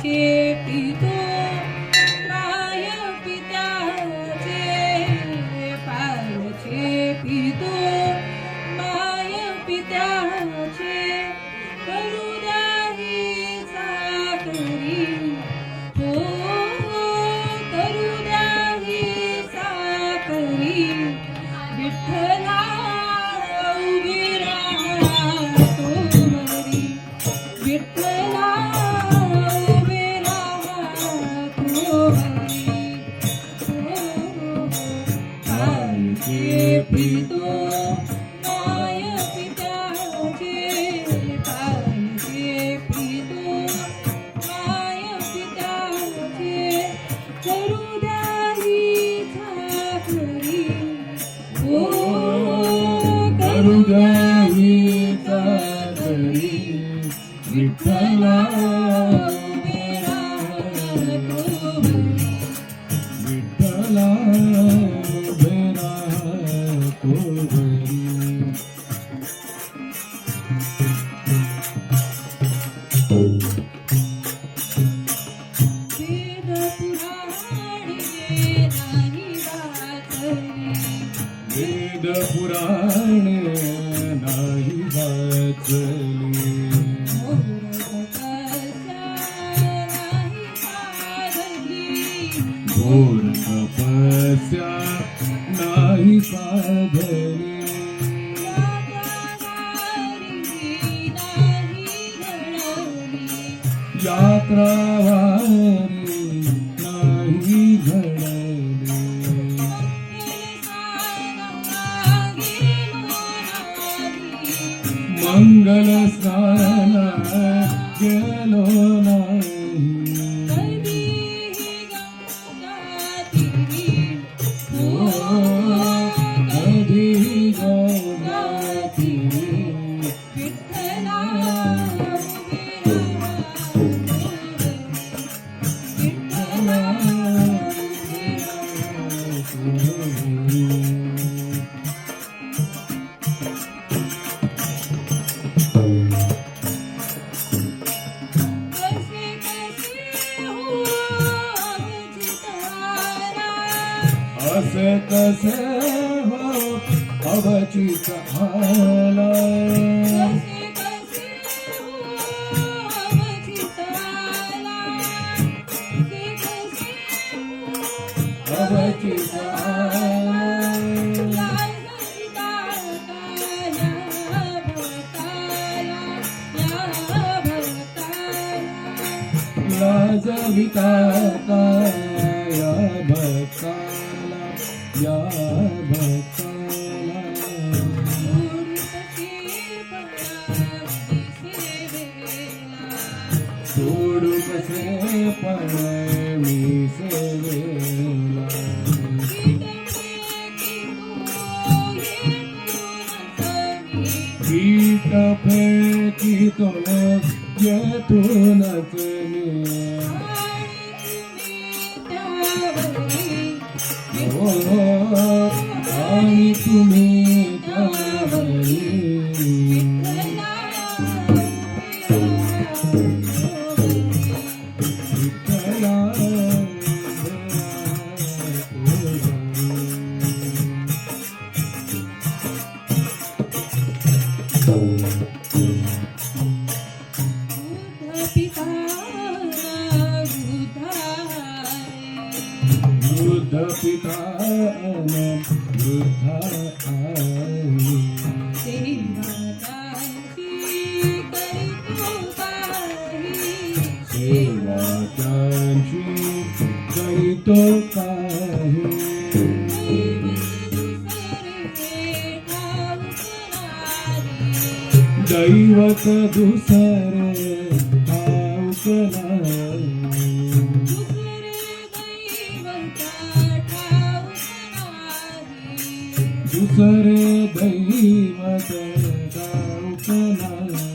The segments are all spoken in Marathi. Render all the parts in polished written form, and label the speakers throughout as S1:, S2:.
S1: पितो माय पित्याचे पायाचे पितो माय पित्याचे करू द्याही साकरी हो करू द्याही साकरी विठ्ठला उभी राहतो मरी विठ्ठला उभी राहतो मरी पायाचे पितो माय पित्याचे पायाचे पितो माय पित्याचे करू द्याही साकरी हो
S2: करू द्याही साकरी विठ्ठला
S1: उभी राहतो मरी
S2: विठ्ठला उभे राहतो घरी.
S1: वेद पुराणे नाही वाचली
S2: वेद पुराण नाही वाचली
S1: घोर तपस्या नाही साधली
S2: घोर तपस्या नाही घडली
S1: यात्रावारी नाही घडली
S2: मंगल स्नान गेलो नाही
S1: कधी
S2: कधी
S1: गंगा तीरी
S2: गंगा तीरी
S1: विठ्ठला उभी राहतो विठ्ठला उभी कसे कसे हो अवचितारा
S2: असे कसे हो अवचित आला
S1: कसे कसे हो अवचिताला कसे कसे हो
S2: अवचित आला
S1: लाजविता या भक्ताला
S2: लाजविता
S1: या भक्ताला
S2: या भक्ताला
S1: सोडू कसे पण मी सेवेला
S2: कीट फेकी तो येथूनच मी हो आणि तुम्ही त्यावरी विठ्ठला बुद्ध पिता बुद्ध आई सेवा त्यांची करीतो काही दैवत दुसरे ठाऊक नाही दुसरे दैवत ठाऊक नाही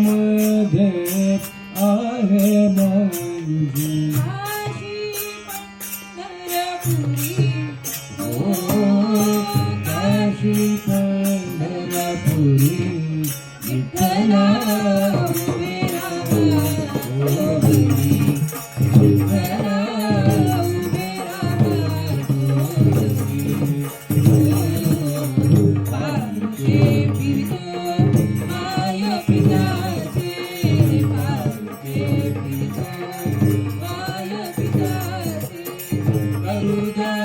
S2: यांच्यामध्ये आहे माझी काशी गौरी विठ्ठला
S1: उभे राहा गौरी विठ्ठला उभे राहा पारुचे फिरतो माय पिताचे पारुचे फिरतो माय पिताचे करू द्या